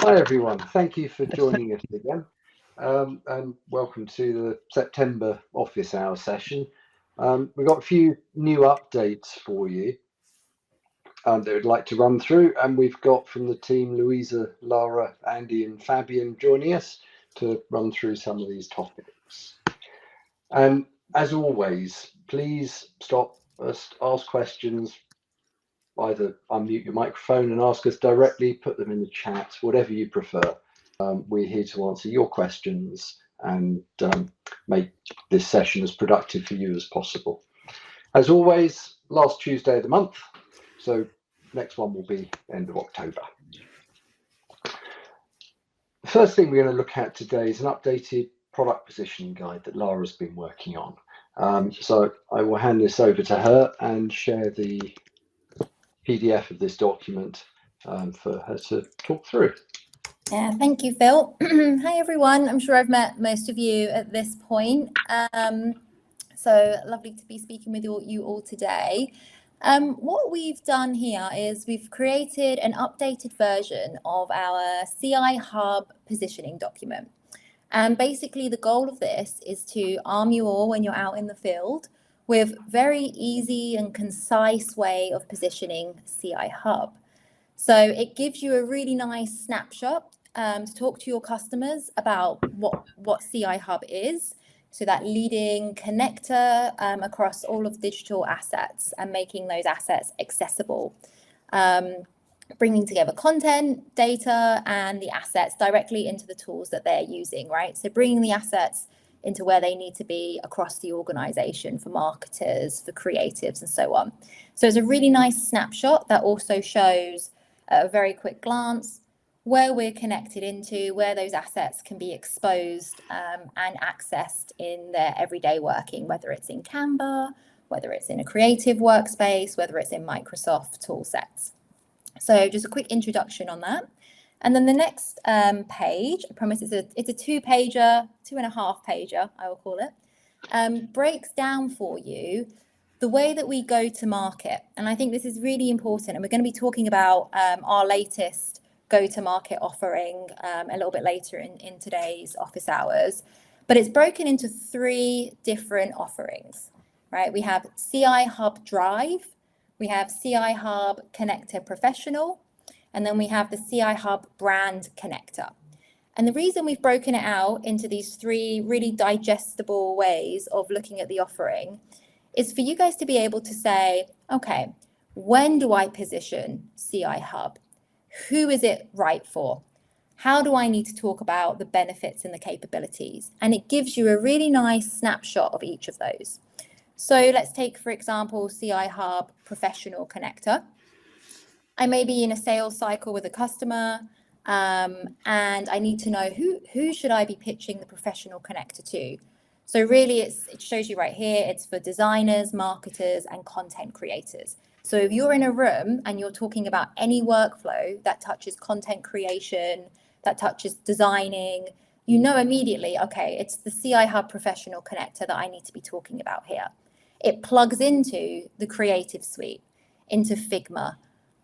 Hi everyone, thank you for joining us again, and welcome to the September office hour session. We've got a few new updates for you that we'd like to run through, and we've got from the team Luiza, Lara, Andy and Fabian joining us to run through some of these topics. And as always, please stop us, ask questions, either unmute your microphone and ask us directly, put them in the chat, whatever you prefer. We're here to answer your questions and make this session as productive for you as possible. As always, last Tuesday of the month, so next one will be end of October. The first thing we're going to look at today is an updated product positioning guide that Lara's been working on. So I will hand this over to her and share the PDF of this document for her to talk through. Yeah, thank you, Phil. Hi, everyone. I'm sure I've met most of you at this point. So lovely to be speaking with you all today. What we've done here is we've created an updated version of our CI Hub positioning document. And basically the goal of this is to arm you all when you're out in the field with very easy and concise way of positioning CI Hub. So it gives you a really nice snapshot to talk to your customers about what CI Hub is. So that leading connector across all of digital assets and making those assets accessible. Bringing together content, data, and the assets directly into the tools that they're using, right? So bringing the assets into where they need to be across the organization for marketers, for creatives, and so on. So it's a really nice snapshot that also shows at a very quick glance where we're connected into, where those assets can be exposed and accessed in their everyday working, whether it's in Canva, whether it's in a creative workspace, whether it's in Microsoft tool sets. So just a quick introduction on that. And then the next page, I promise it's a 2-pager, 2.5 pager, I will call it, breaks down for you the way that we go to market. And I think this is really important. And we're going to be talking about our latest go-to-market offering a little bit later in today's office hours. But it's broken into 3 different offerings, right? We have CI Hub Drive, we have CI Hub Connector Professional, and then we have the CI Hub Brand Connector. And the reason we've broken it out into these 3 really digestible ways of looking at the offering is for you guys to be able to say, okay, when do I position CI Hub? Who is it right for? How do I need to talk about the benefits and the capabilities? And it gives you a really nice snapshot of each of those. So let's take, for example, CI Hub Professional Connector. I may be in a sales cycle with a customer and I need to know who should I be pitching the professional connector to. So really it shows you right here, it's for designers, marketers and content creators. So if you're in a room and you're talking about any workflow that touches content creation, that touches designing, you know immediately, okay, it's the CI Hub Professional Connector that I need to be talking about here. It plugs into the Creative Suite, into Figma.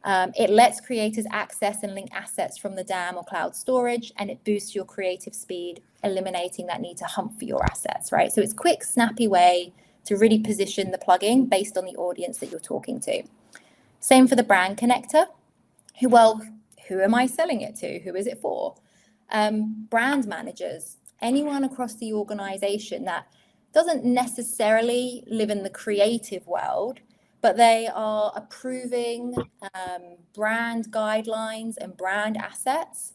It lets creators access and link assets from the DAM or cloud storage, and it boosts your creative speed, eliminating that need to hunt for your assets, right? So it's a quick, snappy way to really position the plugin based on the audience that you're talking to. Same for the Brand Connector. Who am I selling it to? Who is it for? Brand managers, anyone across the organization that doesn't necessarily live in the creative world, but they are approving brand guidelines and brand assets,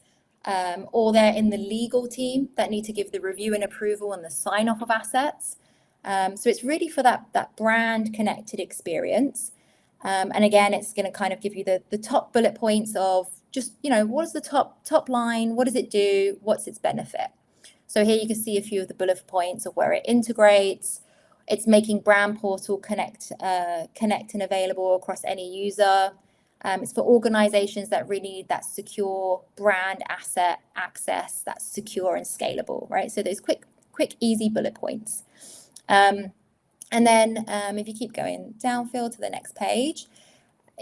or they're in the legal team that need to give the review and approval and the sign off of assets. So it's really for that brand connected experience. And again, it's going to kind of give you the top bullet points of just, what is the top line? What does it do? What's its benefit? So here you can see a few of the bullet points of where it integrates. It's making Brand Portal connect and available across any user. It's for organizations that really need that secure brand asset access that's secure and scalable, right? So those quick, easy bullet points. And then if you keep going down, Phil, to the next page,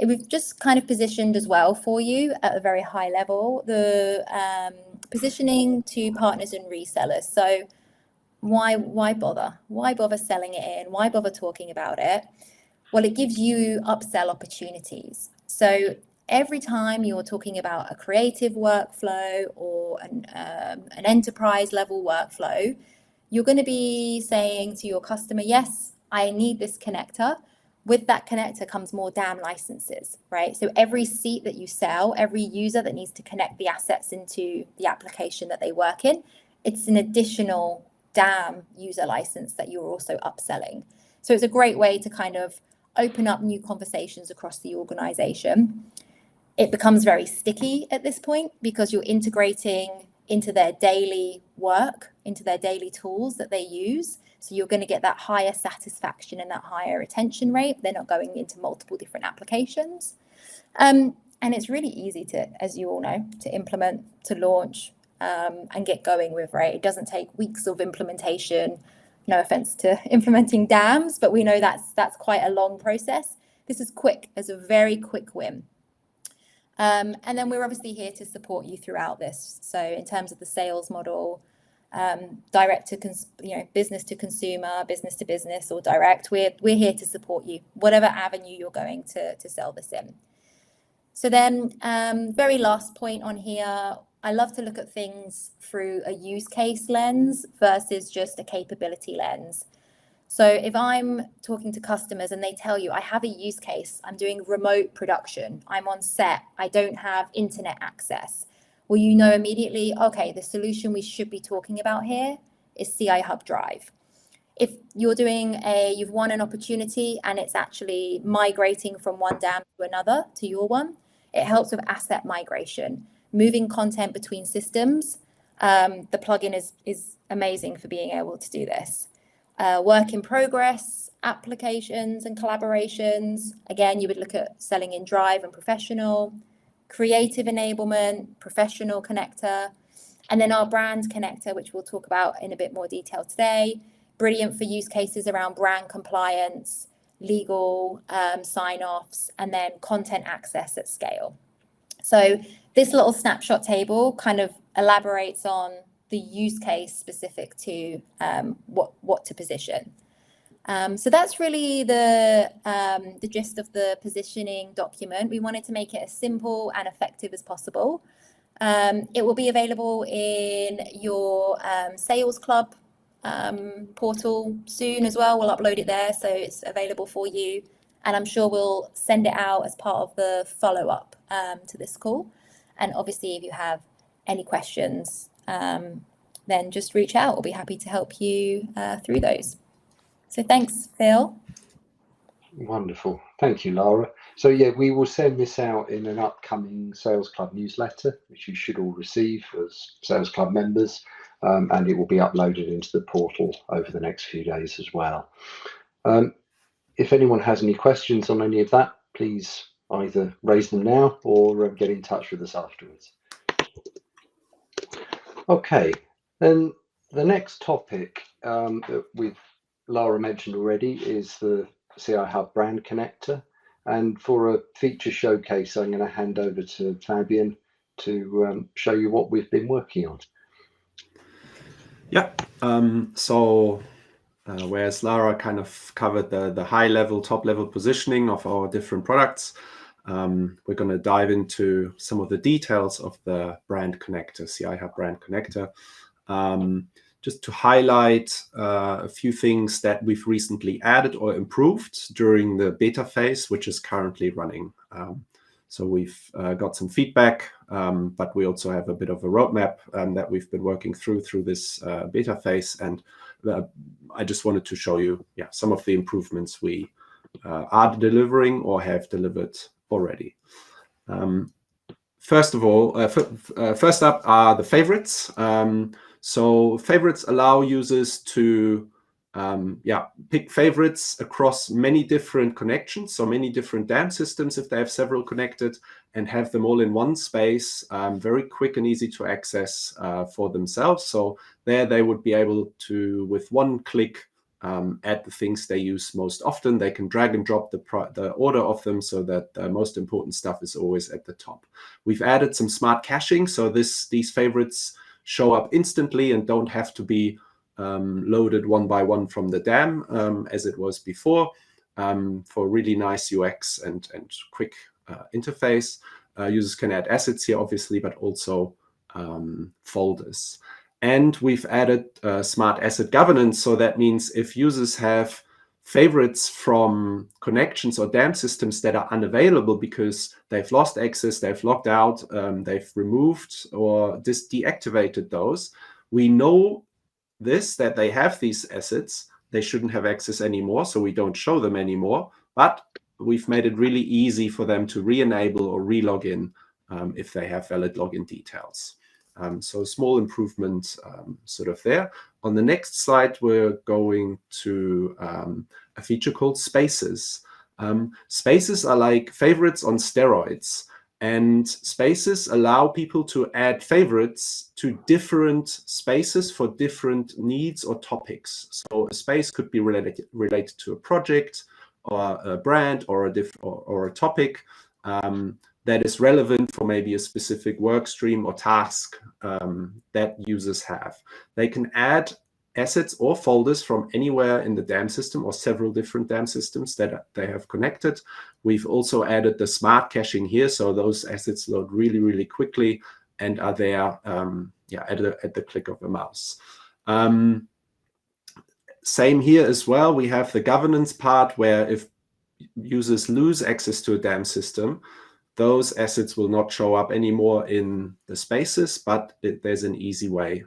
we've just kind of positioned as well for you at a very high level, the positioning to partners and resellers. So why bother? Why bother selling it in? Why bother talking about it? Well, it gives you upsell opportunities. So every time you're talking about a creative workflow or an enterprise level workflow, you're going to be saying to your customer, yes, I need this connector. With that connector comes more DAM licenses, right? So every seat that you sell, every user that needs to connect the assets into the application that they work in, it's an additional DAM user license that you're also upselling. So it's a great way to kind of open up new conversations across the organization. It becomes very sticky at this point because you're integrating into their daily work, into their daily tools that they use. So you're going to get that higher satisfaction and that higher retention rate. They're not going into multiple different applications. And it's really easy to, as you all know, to implement, to launch, and get going with, right? It doesn't take weeks of implementation. No offense to implementing DAMs, but we know that's quite a long process. This is quick. It's a very quick win. And then we're obviously here to support you throughout this. So in terms of the sales model, direct to business to consumer, business to business, or direct, we're here to support you, whatever avenue you're going to sell this in. So then, very last point on here, I love to look at things through a use case lens versus just a capability lens. So if I'm talking to customers and they tell you, I have a use case, I'm doing remote production, I'm on set, I don't have internet access. Well, you know immediately, okay, the solution we should be talking about here is CI Hub Drive. If you're you've won an opportunity and it's actually migrating from one DAM to another, to your one, it helps with asset migration, moving content between systems. The plugin is amazing for being able to do this. Work in progress, applications and collaborations. Again, you would look at selling in Drive and Professional, creative enablement, professional connector, and then our brand connector, which we'll talk about in a bit more detail today. Brilliant for use cases around brand compliance, legal sign-offs, and then content access at scale. So this little snapshot table kind of elaborates on the use case specific to what to position. So that's really the gist of the positioning document. We wanted to make it as simple and effective as possible. It will be available in your Sales Club portal soon as well. We'll upload it there, so it's available for you. And I'm sure we'll send it out as part of the follow-up to this call. And obviously, if you have any questions, then just reach out. We'll be happy to help you through those. So thanks, Phil. Wonderful. Thank you, Lara. So yeah, we will send this out in an upcoming Sales Club newsletter, which you should all receive as Sales Club members, and it will be uploaded into the portal over the next few days as well. If anyone has any questions on any of that, please either raise them now or get in touch with us afterwards. Okay, then the next topic that Lara mentioned already is the CI Hub brand connector. And for a feature showcase, I'm going to hand over to Fabian to show you what we've been working on. Yeah, whereas Lara kind of covered the high level, top level positioning of our different products, we're going to dive into some of the details of the brand connector, CI Hub brand connector. Just to highlight a few things that we've recently added or improved during the beta phase, which is currently running. So we've got some feedback, but we also have a bit of a roadmap that we've been working through this beta phase. And I just wanted to show you some of the improvements we are delivering or have delivered already. First of all, first up are the favorites. So favorites allow users to pick favorites across many different connections, so many different DAM systems if they have several connected, and have them all in one space, very quick and easy to access for themselves. So there they would be able to, with one click, add the things they use most often. They can drag and drop the order of them so that the most important stuff is always at the top. We've added some smart caching, so these favorites show up instantly and don't have to be loaded one by one from the DAM as it was before, for really nice UX and quick interface. Users can add assets here, obviously, but also folders. And we've added smart asset governance. So that means if users have favorites from connections or DAM systems that are unavailable because they've lost access, they've logged out, they've removed or deactivated those, we know that they have these assets. They shouldn't have access anymore, so we don't show them anymore. But we've made it really easy for them to re-enable or re-log in if they have valid login details. So small improvement sort of there. On the next slide, we're going to a feature called Spaces. Spaces are like favorites on steroids. And spaces allow people to add favorites to different spaces for different needs or topics. So a space could be related to a project or a brand or a topic that is relevant for maybe a specific work stream or task that users have. They can add assets or folders from anywhere in the DAM system or several different DAM systems that they have connected. We've also added the smart caching here, so those assets load really, really quickly and are there at the click of a mouse. Same here as well. We have the governance part where if users lose access to a DAM system, those assets will not show up anymore in the spaces, but there's an easy way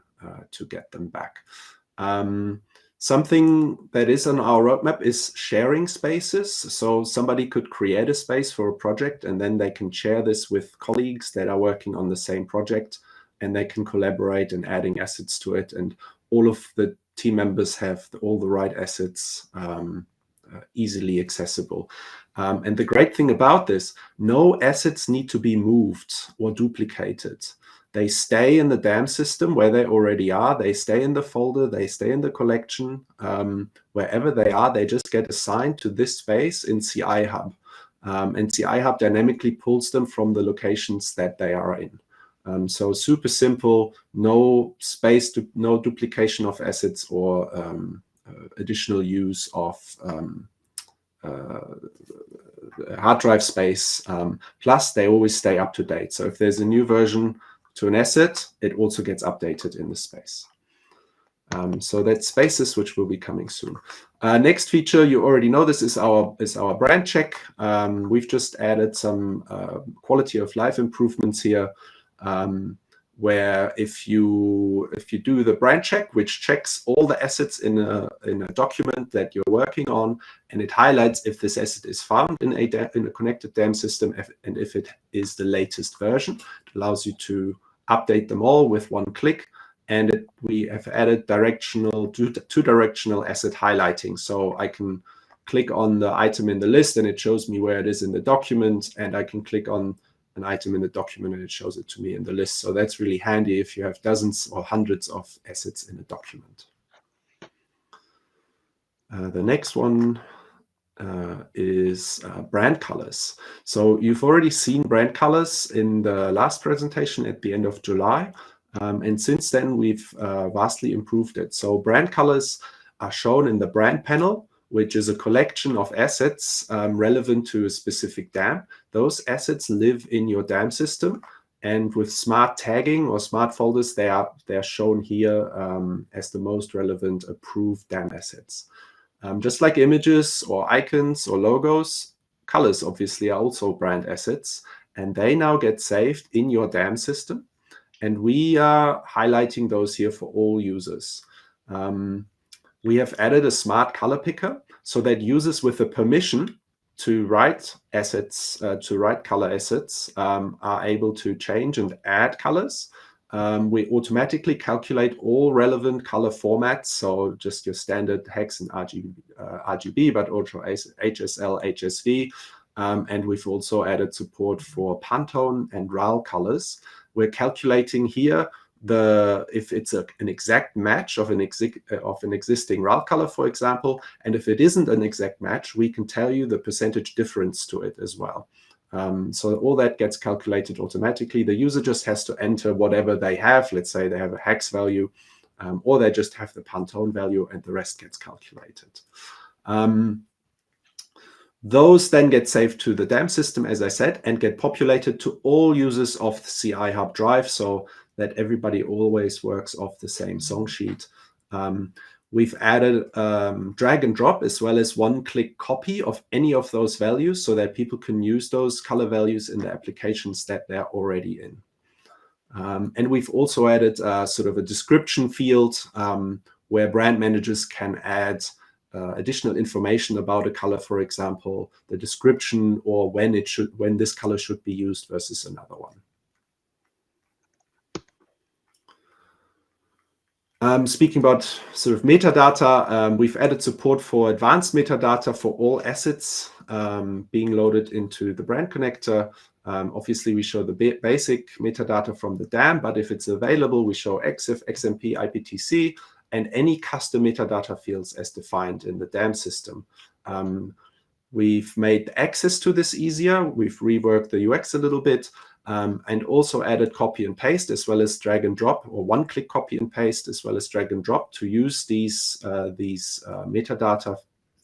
to get them back. Something that is on our roadmap is sharing spaces. So somebody could create a space for a project and then they can share this with colleagues that are working on the same project, and they can collaborate in adding assets to it. And all of the team members have all the right assets easily accessible. And the great thing about this, no assets need to be moved or duplicated. They stay in the DAM system where they already are. They stay in the folder. They stay in the collection. Wherever they are, they just get assigned to this space in CI Hub. And CI Hub dynamically pulls them from the locations that they are in. So super simple, no space, no duplication of assets or additional use of hard drive space. Plus, they always stay up to date. So if there's a new version to an asset, it also gets updated in the space. So that's Spaces, which will be coming soon. Next feature, you already know this, is our brand check. We've just added some quality of life improvements here, where if you do the brand check, which checks all the assets in a document that you're working on, and it highlights if this asset is found in a connected DAM system, and if it is the latest version, it allows you to update them all with one click. And we have added two-directional asset highlighting. So I can click on the item in the list and it shows me where it is in the document, and I can click on an item in the document and it shows it to me in the list. So that's really handy if you have dozens or hundreds of assets in a document. The next one is brand colors. So you've already seen brand colors in the last presentation at the end of July. And since then, we've vastly improved it. So brand colors are shown in the brand panel, which is a collection of assets relevant to a specific DAM. Those assets live in your DAM system, and with smart tagging or smart folders, they're shown here as the most relevant approved DAM assets. Just like images or icons or logos, colors obviously are also brand assets, and they now get saved in your DAM system. And we are highlighting those here for all users. We have added a smart color picker so that users with the permission to write assets, to write color assets, are able to change and add colors. We automatically calculate all relevant color formats, so just your standard hex and RGB, but also HSL, HSV. And we've also added support for Pantone and RAL colors. We're calculating here if it's an exact match of an existing RAL color, for example, and if it isn't an exact match, we can tell you the percentage difference to it as well. So all that gets calculated automatically. The user just has to enter whatever they have. Let's say they have a hex value, or they just have the Pantone value, and the rest gets calculated. Those then get saved to the DAM system, as I said, and get populated to all users of the CI Hub drive, so that everybody always works off the same song sheet. We've added drag and drop as well as one-click copy of any of those values so that people can use those color values in the applications that they're already in. And we've also added sort of a description field where brand managers can add additional information about a color, for example, the description, or when this color should be used versus another one. Speaking about sort of metadata, we've added support for advanced metadata for all assets being loaded into the brand connector. Obviously, we show the basic metadata from the DAM, but if it's available, we show EXIF, XMP, IPTC, and any custom metadata fields as defined in the DAM system. We've made access to this easier. We've reworked the UX a little bit, and also added copy and paste as well as drag and drop, or one-click copy and paste as well as drag and drop to use these metadata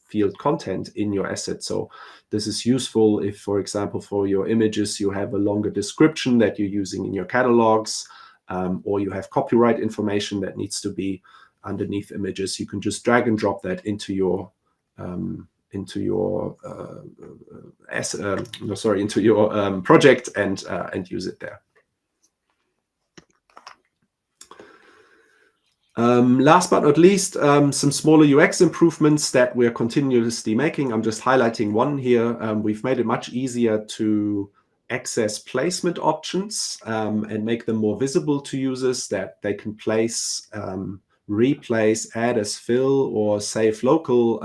field content in your asset. So this is useful if, for example, for your images, you have a longer description that you're using in your catalogs, or you have copyright information that needs to be underneath images. You can just drag and drop that into your project and use it there. Last but not least, some smaller UX improvements that we're continuously making. I'm just highlighting one here. We've made it much easier to access placement options and make them more visible to users, that they can place, replace, add as fill, or save local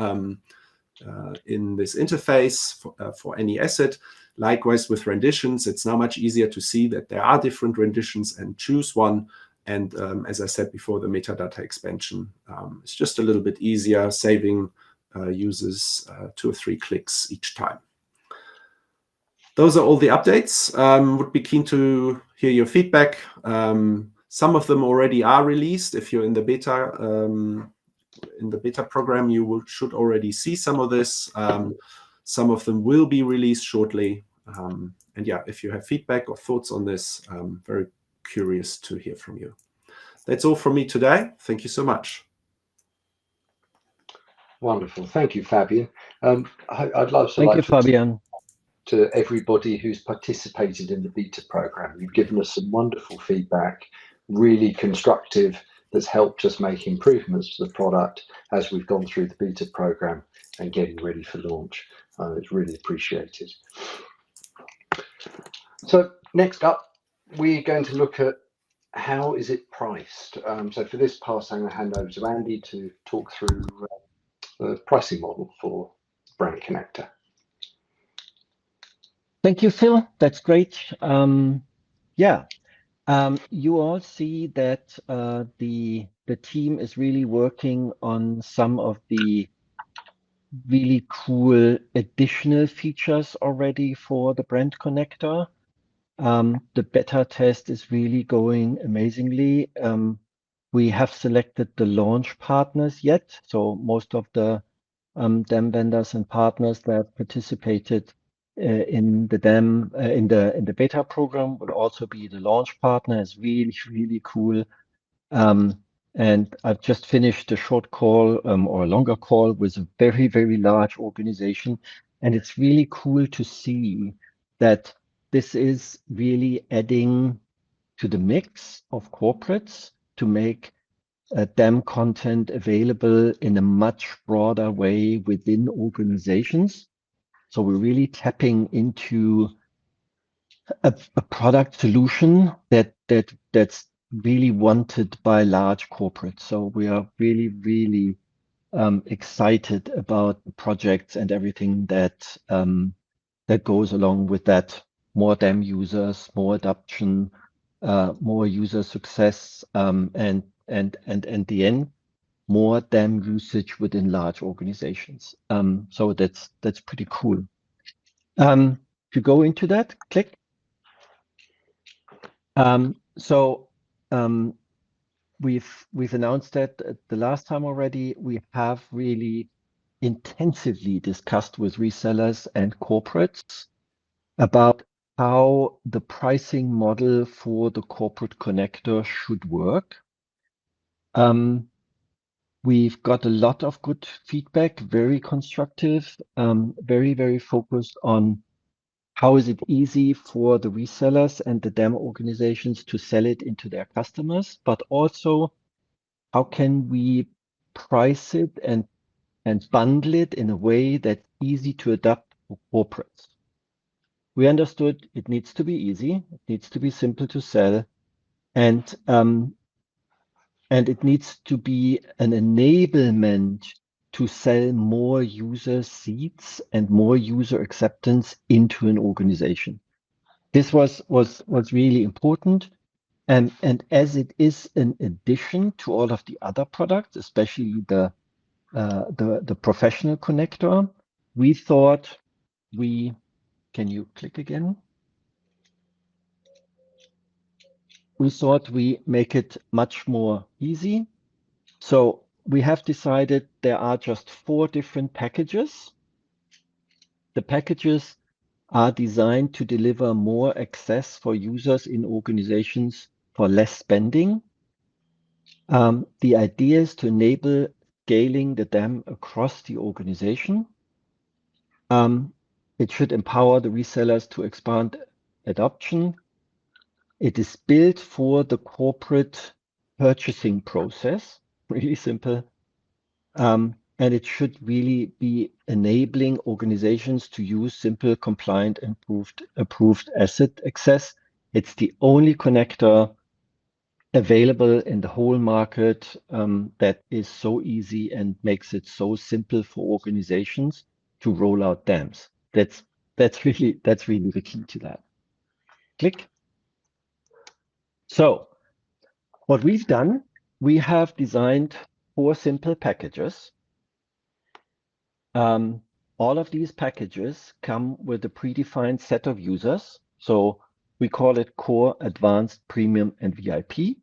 in this interface for any asset. Likewise with renditions, it's now much easier to see that there are different renditions and choose one. And as I said before, the metadata expansion is just a little bit easier, saving users 2 or 3 clicks each time. Those are all the updates. Would be keen to hear your feedback. Some of them already are released. If you're in the beta program, you should already see some of this. Some of them will be released shortly. And yeah, if you have feedback or thoughts on this, I'm very curious to hear from you. That's all from me today. Thank you so much. Wonderful. Thank you, Fabian. I'd love to Thank you, Fabian. To everybody who's participated in the beta program. You've given us some wonderful feedback, really constructive, that's helped us make improvements to the product as we've gone through the beta program and getting ready for launch. It's really appreciated. So next up, we're going to look at how is it priced. So for this part, I'm going to hand over to Andy to talk through the pricing model for Brand Connector. Thank you, Phil. That's great. You all see that the team is really working on some of the really cool additional features already for the Brand Connector. The beta test is really going amazingly. We have selected the launch partners yet, so most of the DAM vendors and partners that participated in the DAM in the beta program will also be the launch partner. Is really cool. And I've just finished a short call or a longer call with a very large organization, and it's really cool to see that this is really adding to the mix of corporates to make DAM content available in a much broader way within organizations. So we're really tapping into a product solution that's really wanted by large corporates. So we are really excited about the projects and everything that that goes along with that. More DAM users, more adoption, more user success, and in the end, more DAM usage within large organizations. So that's pretty cool. To go into that, click. So we've announced that the last time already. We have really intensively discussed with resellers and corporates about how the pricing model for the corporate connector should work. We've got a lot of good feedback, very constructive, very focused on how is it easy for the resellers and the DAM organizations to sell it into their customers, but also how can we price it and bundle it in a way that's easy to adapt for corporates. We understood it needs to be easy, it needs to be simple to sell, and it needs to be an enablement to sell more user seats and more user acceptance into an organization. This was really important, and as it is an addition to all of the other products, especially the professional connector, we thought can you click again? We thought we make it much more easy. So we have decided there are just 4 different packages. The packages are designed to deliver more access for users in organizations for less spending. The idea is to enable scaling the DAM across the organization. It should empower the resellers to expand adoption. It is built for the corporate purchasing process, really simple. And it should really be enabling organizations to use simple, compliant, approved asset access. It's the only connector available in the whole market that is so easy and makes it so simple for organizations to roll out DAMs. That's really the key to that. Click. So what we've done, we have designed 4 simple packages. All of these packages come with a predefined set of users. So we call it Core, Advanced, Premium, and VIP.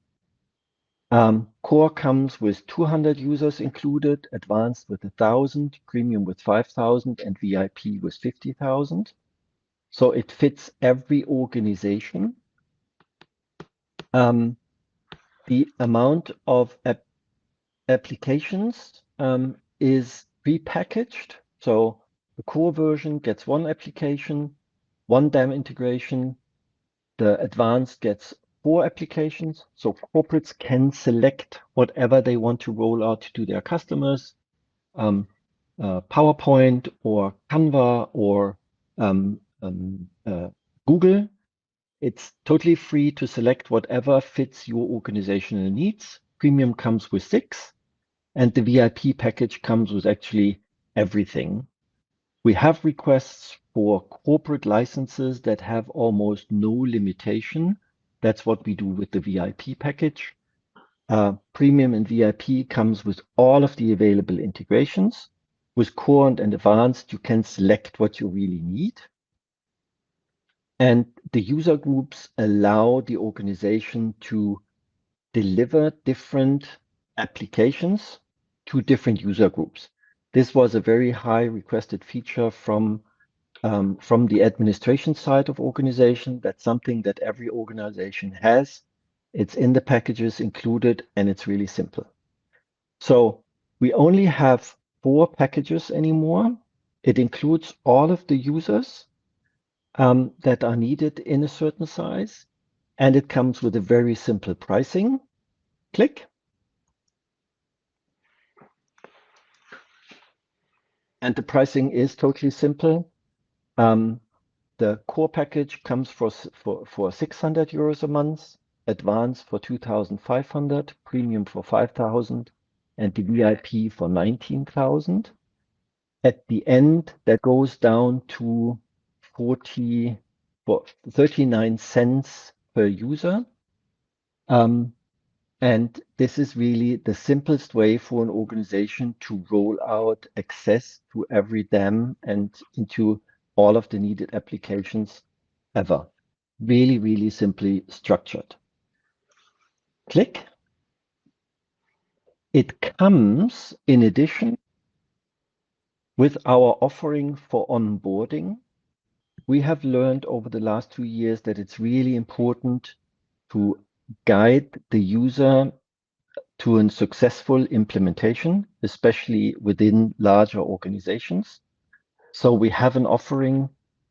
Core comes with 200 users included, Advanced with 1,000, Premium with 5,000, and VIP with 50,000. So it fits every organization. The amount of applications is prepackaged. So the core version gets 1 application, 1 DAM integration. The advanced gets 4 applications. So corporates can select whatever they want to roll out to their customers, PowerPoint or Canva or Google. It's totally free to select whatever fits your organizational needs. Premium comes with 6, and the VIP package comes with actually everything. We have requests for corporate licenses that have almost no limitation. That's what we do with the VIP package. Premium and VIP comes with all of the available integrations. With Core and Advanced, you can select what you really need. And the user groups allow the organization to deliver different applications to different user groups. This was a very high requested feature from the administration side of organization. That's something that every organization has. It's in the packages included, and it's really simple. So we only have 4 packages anymore. It includes all of the users that are needed in a certain size, and it comes with a very simple pricing. Click. And the pricing is totally simple. The core package comes for 600 euros a month, advanced for 2,500, premium for 5,000, and the VIP for 19,000. At the end, that goes down to 39 cents per user. And this is really the simplest way for an organization to roll out access to every DAM and into all of the needed applications ever. Really, really simply structured. Click. It comes in addition with our offering for onboarding. We have learned over the last 2 years that it's really important to guide the user to a successful implementation, especially within larger organizations. So we have an offering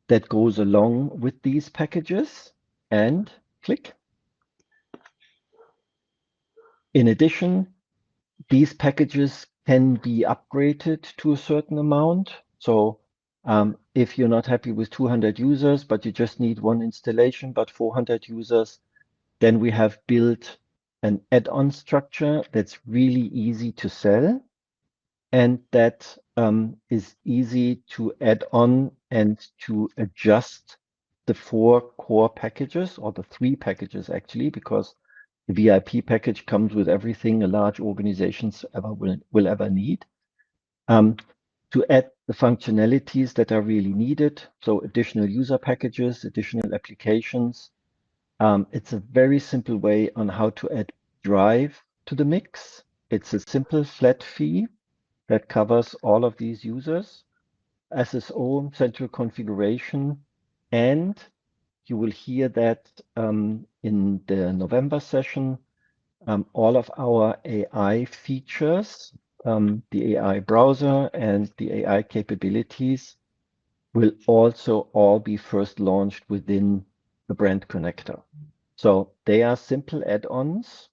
that goes along with these packages, and click. In addition, these packages can be upgraded to a certain amount. So if you're not happy with 200 users, but you just need one installation, but 400 users, then we have built an add-on structure that's really easy to sell and that is easy to add on and to adjust the 4 core packages, or the 3 packages actually, because the VIP package comes with everything a large organizations will ever need, to add the functionalities that are really needed. So additional user packages, additional applications. It's a very simple way on how to add Drive to the mix. It's a simple flat fee that covers all of these users, SSO, central configuration, and you will hear that in the November session, all of our AI features, the AI browser and the AI capabilities will also all be first launched within the brand connector. So they are simple add-ons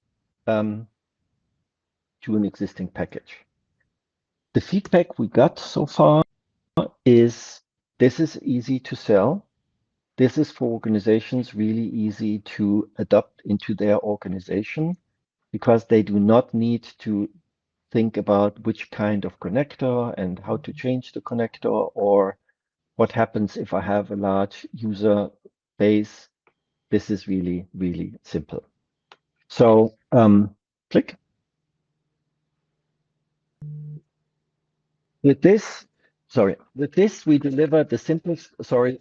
to an existing package. The feedback we got so far is this is easy to sell. This is for organizations really easy to adopt into their organization because they do not need to think about which kind of connector and how to change the connector or what happens if I have a large user base. This is really, really simple. So click. With this, we deliver the simplest, so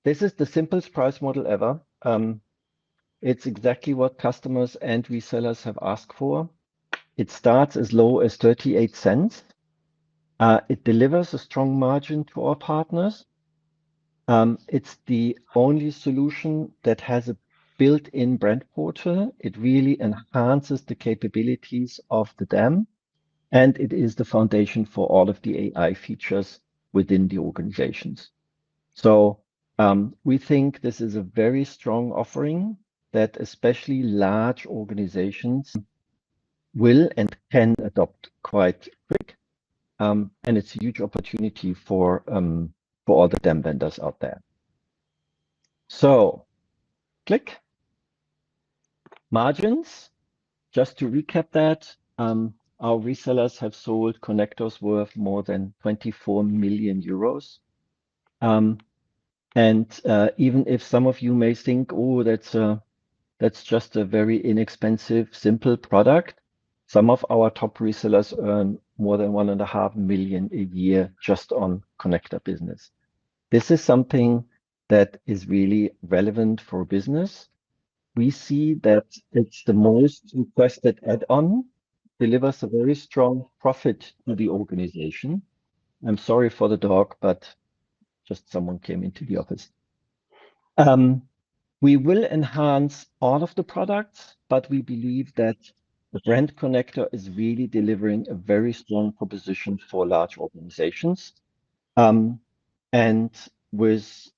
this is the simplest price model ever. It's exactly what customers and resellers have asked for. It starts as low as 38 cents. It delivers a strong margin to our partners. It's the only solution that has a built-in brand portal. It really enhances the capabilities of the DAM, and it is the foundation for all of the AI features within the organizations. So we think this is a very strong offering that especially large organizations will and can adopt quite quick. And it's a huge opportunity for all the DAM vendors out there. So click. Margins, just to recap that, our resellers have sold connectors worth more than 24 million euros. And even if some of you may think, oh, that's just a very inexpensive, simple product, some of our top resellers earn more than 1.5 million a year just on connector business. This is something that is really relevant for business. We see that it's the most requested add-on, delivers a very strong profit to the organization. I'm sorry for the dog, but just someone came into the office. We will enhance all of the products, but we believe that the brand connector is really delivering a very strong proposition for large organizations. And with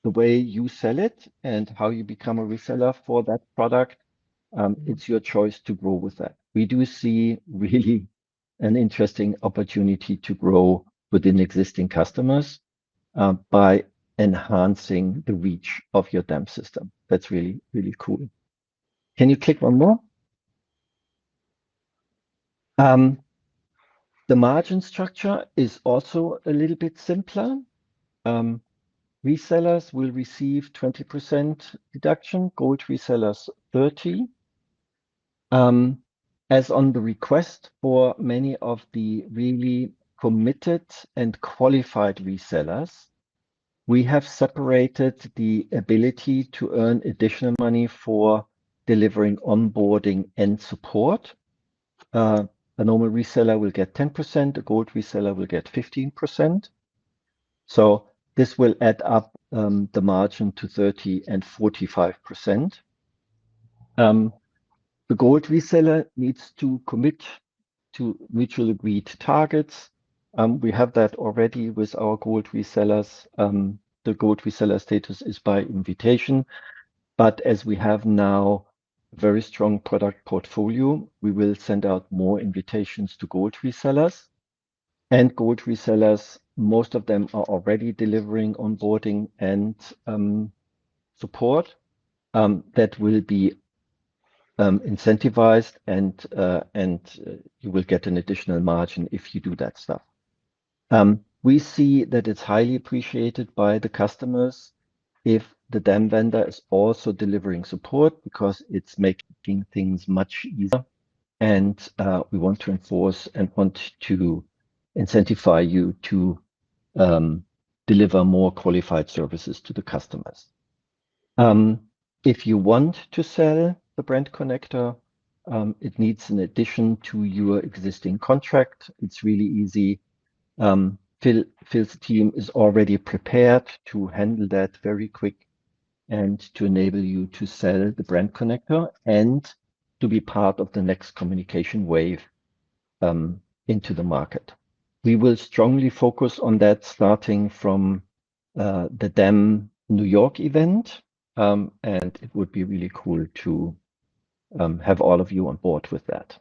the way you sell it and how you become a reseller for that product, it's your choice to grow with that. We do see really an interesting opportunity to grow within existing customers by enhancing the reach of your DAM system. That's really, really cool. Can you click one more? The margin structure is also a little bit simpler. resellers will receive 20% deduction, gold resellers 30%. As on the request for many of the really committed and qualified resellers, we have separated the ability to earn additional money for delivering onboarding and support. A normal reseller will get 10%, a gold reseller will get 15%. So this will add up the margin to 30 and 45%. The gold reseller needs to commit to mutually agreed targets. We have that already with our gold resellers. The gold reseller status is by invitation, but as we have now a very strong product portfolio, we will send out more invitations to gold resellers. And gold resellers, most of them are already delivering onboarding and support. That will be incentivized, and you will get an additional margin if you do that stuff. We see that it's highly appreciated by the customers if the DAM vendor is also delivering support, because it's making things much easier. And we want to enforce and want to incentivize you to deliver more qualified services to the customers. If you want to sell the brand connector, it needs an addition to your existing contract. It's really easy. Phil's team is already prepared to handle that very quick and to enable you to sell the brand connector and to be part of the next communication wave into the market. We will strongly focus on that starting from the DAM New York event, and it would be really cool to have all of you on board with that.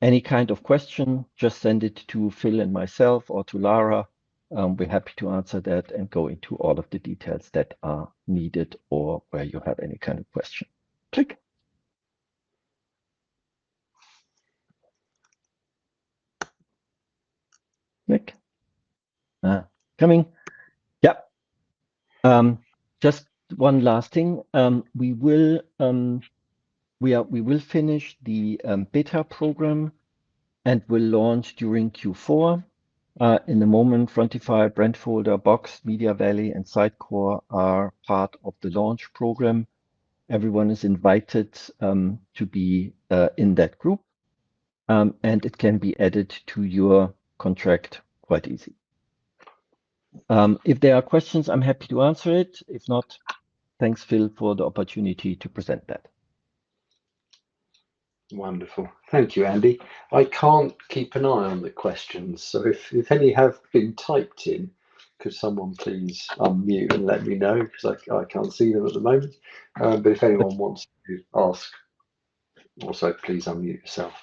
Any kind of question, just send it to Phil and myself or to Lara. We're happy to answer that and go into all of the details that are needed or where you have any kind of question. Click. Click. Coming. Yeah. Just one last thing. We will finish the beta program and will launch during Q4. In the moment, Frontify, Brandfolder, Box, Media Valley, and Sitecore are part of the launch program. Everyone is invited to be in that group, and it can be added to your contract quite easy. If there are questions, I'm happy to answer it. If not, thanks, Phil, for the opportunity to present that. Wonderful. Thank you, Andy. I can't keep an eye on the questions, so if any have been typed in, could someone please unmute and let me know, because I can't see them at the moment. But if anyone wants to ask, also please unmute yourself.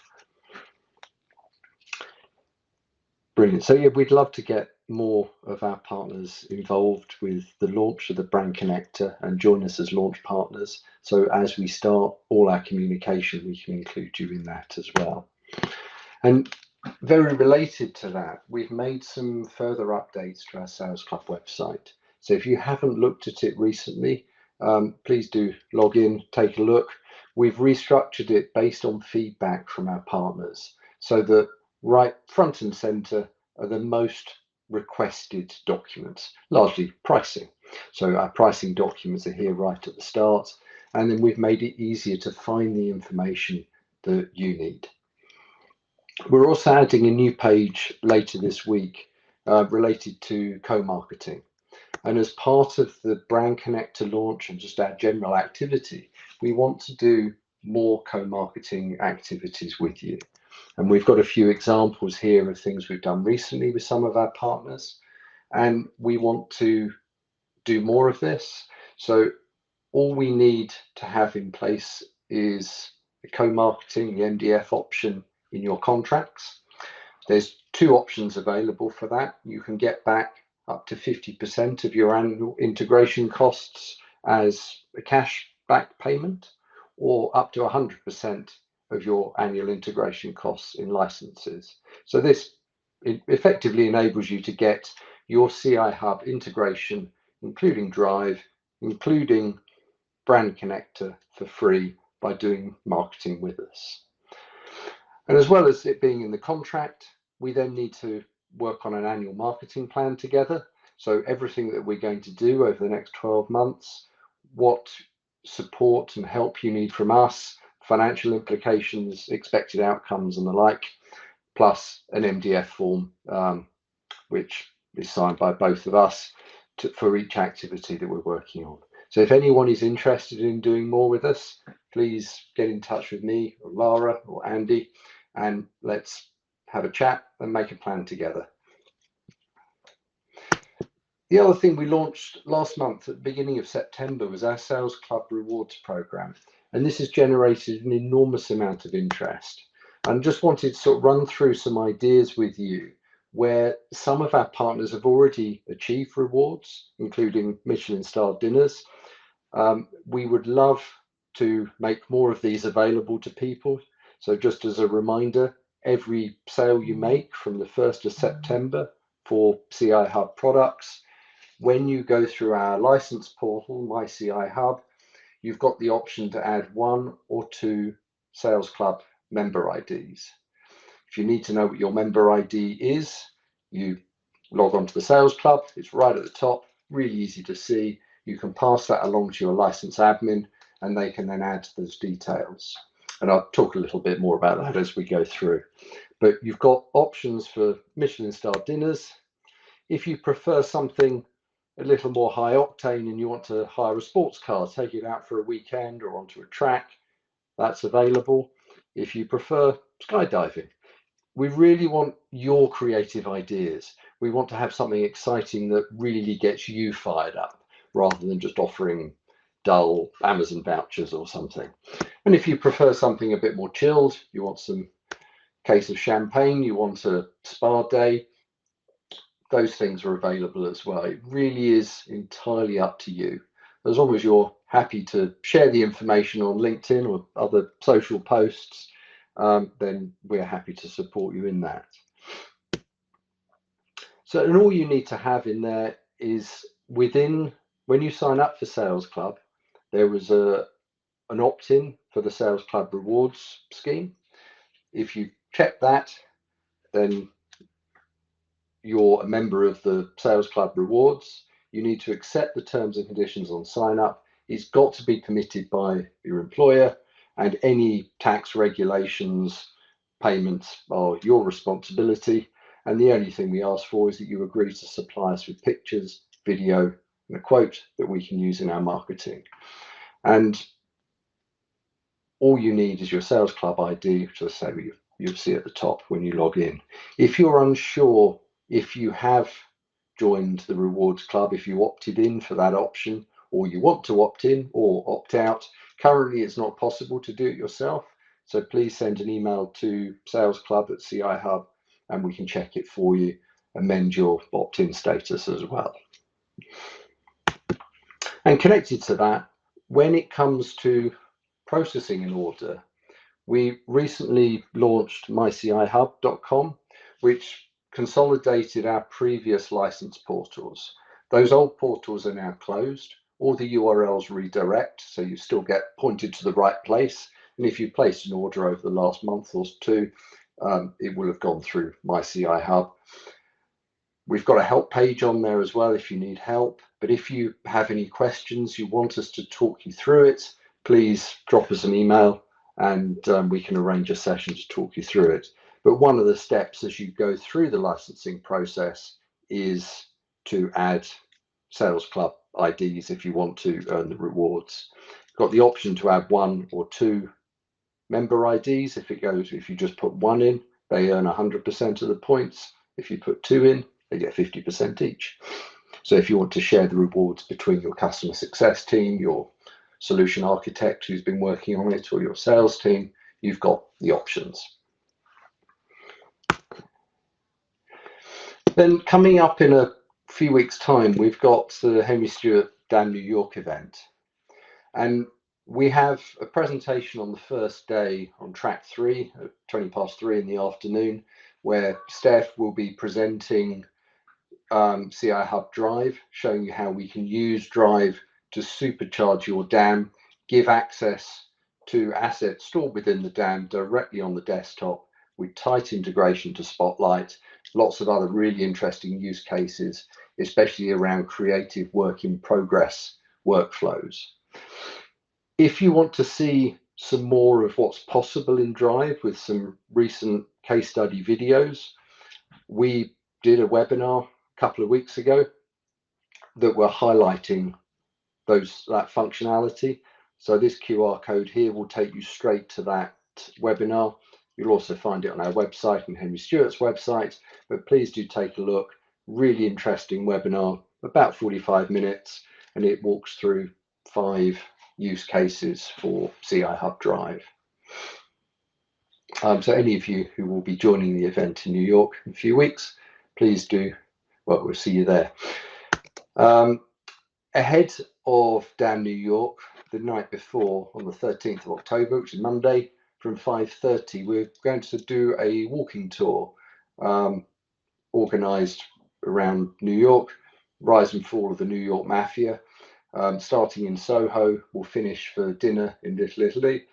Brilliant. So yeah, we'd love to get more of our partners involved with the launch of the brand connector and join us as launch partners. So as we start all our communication, we can include you in that as well. And very related to that, we've made some further updates to our Sales Club website. So if you haven't looked at it recently, please do log in, take a look. We've restructured it based on feedback from our partners, so that right front and center are the most requested documents, largely pricing. So our pricing documents are here right at the start, and then we've made it easier to find the information that you need. We're also adding a new page later this week related to co-marketing. And as part of the brand connector launch and just our general activity, we want to do more co-marketing activities with you. And we've got a few examples here of things we've done recently with some of our partners, and we want to do more of this. So all we need to have in place is the co-marketing, the MDF option in your contracts. There's two options available for that. You can get back up to 50% of your annual integration costs as a cash back payment, or up to 100% of your annual integration costs in licenses. So this effectively enables you to get your CI Hub integration, including Drive, including Brand Connector for free by doing marketing with us. And as well as it being in the contract, we then need to work on an annual marketing plan together. So everything that we're going to do over the next 12 months, what support and help you need from us, financial implications, expected outcomes and the like, plus an MDF form, which is signed by both of us for each activity that we're working on. So if anyone is interested in doing more with us, please get in touch with me or Lara or Andy, and let's have a chat and make a plan together. The other thing we launched last month at the beginning of September was our Sales Club Rewards program, and this has generated an enormous amount of interest. And just wanted to sort of run through some ideas with you where some of our partners have already achieved rewards, including Michelin-starred dinners. We would love to make more of these available to people. So just as a reminder, every sale you make from the 1st of September for CI Hub products, when you go through our license portal, My CI Hub, you've got the option to add 1 or 2 Sales Club member IDs. If you need to know what your member ID is, you log on to the Sales Club. It's right at the top, really easy to see. You can pass that along to your license admin and they can then add those details. And I'll talk a little bit more about that as we go through. But you've got options for Michelin-starred dinners. If you prefer something a little more high octane and you want to hire a sports car, take it out for a weekend or onto a track, that's available. If you prefer skydiving, we really want your creative ideas. We want to have something exciting that really gets you fired up rather than just offering dull Amazon vouchers or something. And if you prefer something a bit more chilled, you want some case of champagne, you want a spa day, those things are available as well. It really is entirely up to you. As long as you're happy to share the information on LinkedIn or other social posts, then we're happy to support you in that. So, and all you need to have in there is when you sign up for Sales Club, there was an opt-in for the Sales Club Rewards scheme. If you check that, then you're a member of the Sales Club Rewards. You need to accept the terms and conditions on sign up. It's got to be permitted by your employer, and any tax regulations, payments are your responsibility. And the only thing we ask for is that you agree to supply us with pictures, video, and a quote that we can use in our marketing. And all you need is your Sales Club ID, which I say you'll see at the top when you log in. If you're unsure if you have joined the Rewards Club, if you opted in for that option, or you want to opt in or opt out, currently it's not possible to do it yourself. So please send an email to salesclub@CI Hub and we can check it for you, amend your opt-in status as well. And connected to that, when it comes to processing an order, we recently launched mycihub.com, which consolidated our previous license portals. Those old portals are now closed. All the URLs redirect, so you still get pointed to the right place. And if you placed an order over the last month or two, it will have gone through myCIHub. We've got a help page on there as well if you need help. But if you have any questions, you want us to talk you through it, please drop us an email and we can arrange a session to talk you through it. But one of the steps as you go through the licensing process is to add Sales Club IDs if you want to earn the rewards. You've got the option to add 1 or 2 member IDs. If you just put 1 in, they earn 100% of the points. If you put 2 in, they get 50% each. So if you want to share the rewards between your customer success team, your solution architect who's been working on it, or your sales team, you've got the options. Then coming up in a few weeks' time, we've got the Henry Stewart Dan New York event. And we have a presentation on the first day on track 3 at 3:20 in the afternoon, where Steph will be presenting CI Hub Drive, showing you how we can use Drive to supercharge your DAM, give access to assets stored within the DAM directly on the desktop with tight integration to Spotlight, lots of other really interesting use cases, especially around creative work in progress workflows. If you want to see some more of what's possible in Drive with some recent case study videos, we did a webinar a couple of weeks ago that were highlighting that functionality. So this QR code here will take you straight to that webinar. You'll also find it on our website and Henry Stewart's website, but please do take a look. Really interesting webinar, about 45 minutes, and it walks through 5 use cases for CI Hub Drive. So any of you who will be joining the event in New York in a few weeks, please do, well, we'll see you there. Ahead of DAM New York, the night before, on the 13th of October, which is Monday, from 5:30, we're going to do a walking tour organised around New York, rise and fall of the New York Mafia, starting in Soho. We'll finish for dinner in Little Italy.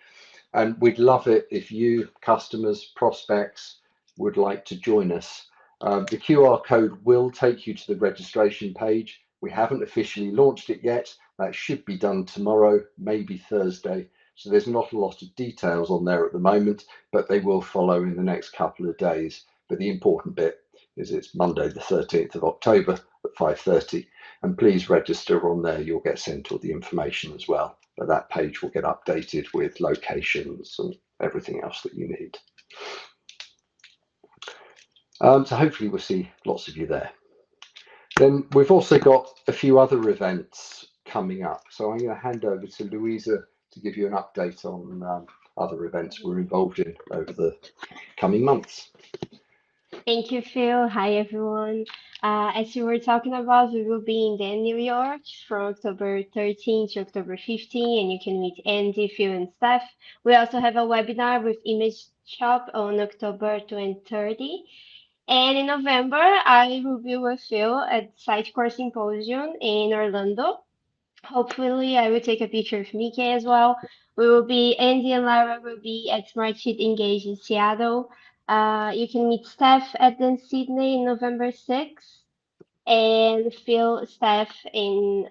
And we'd love it if you, customers, prospects, would like to join us. The QR code will take you to the registration page. We haven't officially launched it yet. That should be done tomorrow, maybe Thursday. So there's not a lot of details on there at the moment, but they will follow in the next couple of days. But the important bit is it's Monday, the 13th of October at 5:30. And please register on there. You'll get sent all the information as well. But that page will get updated with locations and everything else that you need. So hopefully we'll see lots of you there. Then we've also got a few other events coming up. So I'm going to hand over to Luiza to give you an update on other events we're involved in over the coming months. Thank you, Phil. Hi, everyone. As you were talking about, we will be in New York from October 13 to October 15, and you can meet Andy, Phil, and Steph. We also have a webinar with Image Shop on October 20-30. And in November, I will be with Phil at Sitecore Symposium in Orlando. Hopefully, I will take a picture of Mickey as well. Andy and Lara will be at Smartsheet Engage in Seattle. You can meet Steph at Sydney in November 6th, and Phil, Steph in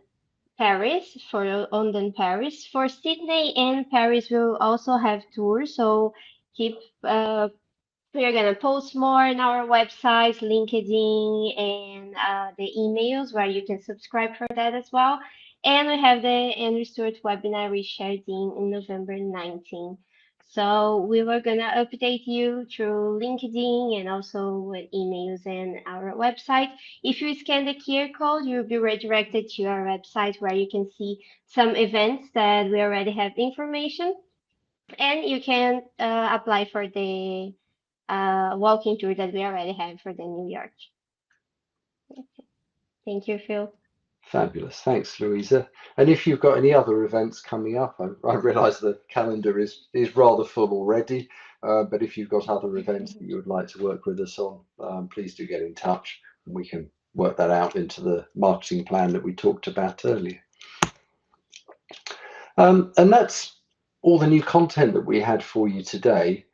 Paris for London, Paris. For Sydney and Paris, we'll also have tours, so keep. We're gonna post more on our website, LinkedIn, and the emails where you can subscribe for that as well. And we have the Andrew Stewart webinar we shared in November 19. So we were gonna update you through LinkedIn and also with emails and our website. If you scan the QR code, you'll be redirected to our website where you can see some events that we already have information, and you can apply for the walking tour that we already have for the New York. Thank you, Phil. Fabulous. Thanks, Luiza. And if you've got any other events coming up, I realise the calendar is rather full already, but if you've got other events that you would like to work with us on, please do get in touch and we can work that out into the marketing plan that we talked about earlier. And that's all the new content that we had for you today.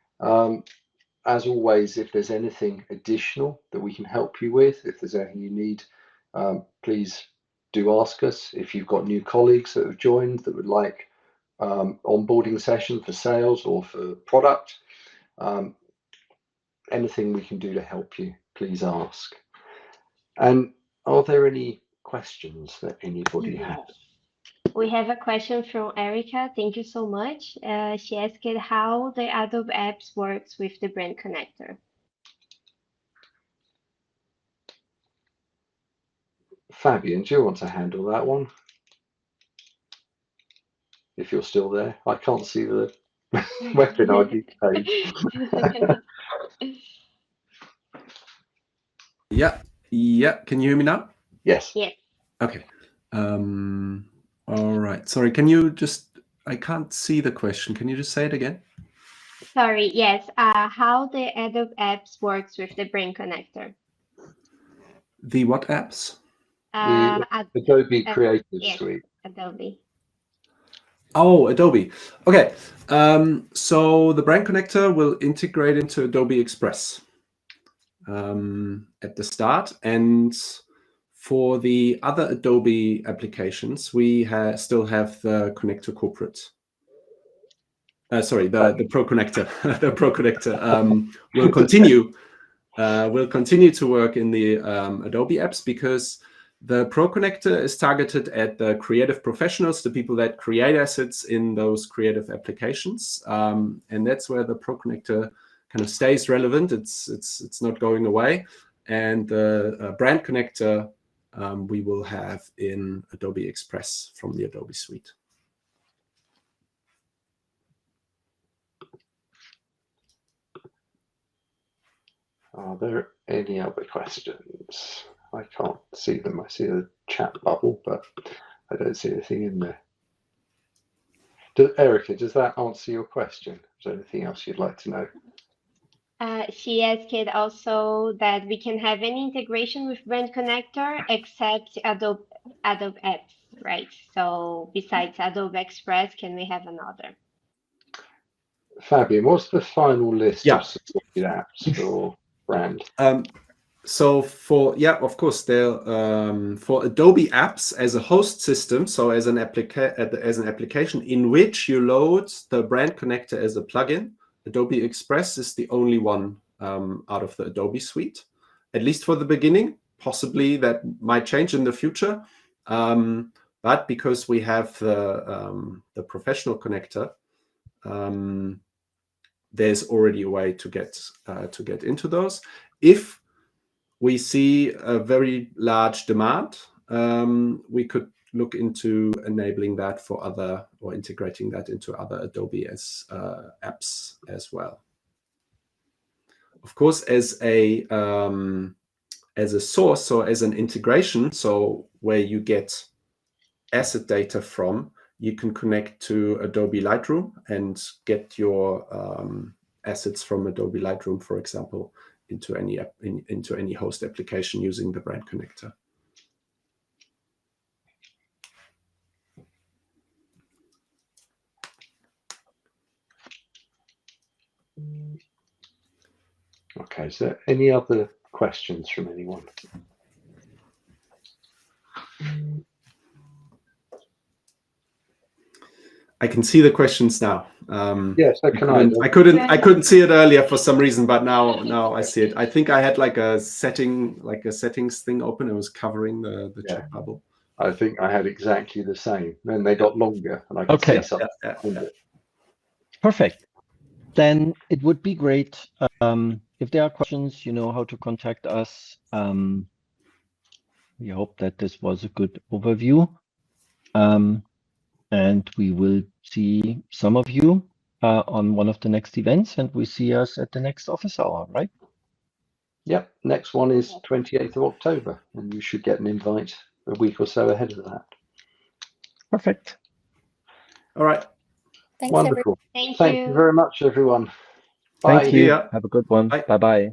As always, if there's anything additional that we can help you with, if there's anything you need, please do ask us. If you've got new colleagues that have joined that would like onboarding session for sales or for product, anything we can do to help you, please ask. And are there any questions that anybody has? We have a question from Erica. Thank you so much. She asked how the Adobe Apps works with the Brand Connector. Fabian, do you want to handle that one? If you're still there, I can't see the webinar page. Yeah. Can you hear me now? Yes. Yes. Okay. All right. Sorry. Can you just? I can't see the question. Can you just say it again? Sorry. Yes. How the Adobe Apps works with the Brand Connector. The what apps? Adobe Creative yes, Suite. Adobe. Oh, Adobe. Okay. So the brand connector will integrate into Adobe Express at the start. And for the other Adobe applications, we still have the connector corporate. Sorry, the Pro connector. The Pro connector will continue. Will continue to work in the Adobe apps because the Pro connector is targeted at the creative professionals, the people that create assets in those creative applications, and that's where the Pro connector kind of stays relevant. It's not going away, and the brand connector we will have in Adobe Express from the Adobe Suite. Are there any other questions? I can't see them. I see the chat bubble, but I don't see anything in there. Erica, does that answer your question? Is there anything else you'd like to know? She asked also that we can have any integration with Brand Connector except Adobe apps, right? So besides Adobe Express, can we have another? Fabian, what's the final list Yeah. of supported apps for brand? So of course, for Adobe Apps as a host system, so as an application in which you load the brand connector as a plugin, Adobe Express is the only one out of the Adobe suite, at least for the beginning. Possibly that might change in the future, but because we have the professional connector, there's already a way to get into those. If we see a very large demand, we could look into enabling that for other, or integrating that into other Adobe apps as well. Of course, as a source, so as an integration, so where you get asset data from, you can connect to Adobe Lightroom and get your assets from Adobe Lightroom, for example, into any app, into any host application using the brand connector. Okay, is there any other questions from anyone? I can see the questions now. Yes, so can I. I couldn't see it earlier for some reason, but now I see it. I think I had like a settings thing open. It was covering the chat bubble. I think I had exactly the same. Then they got longer, and I could see something. Yeah. Perfect. Then it would be great if there are questions. You know how to contact us. We hope that this was a good overview. And we will see some of you on one of the next events, and we see us at the next office hour, right? Yep, next one is 28th of October, and you should get an invite a week or so ahead of that. Perfect. All right. Thanks, Wonderful. everyone. Thank you very much, everyone. Bye. Thank you. Yeah. Have a good one. Bye. Bye-bye.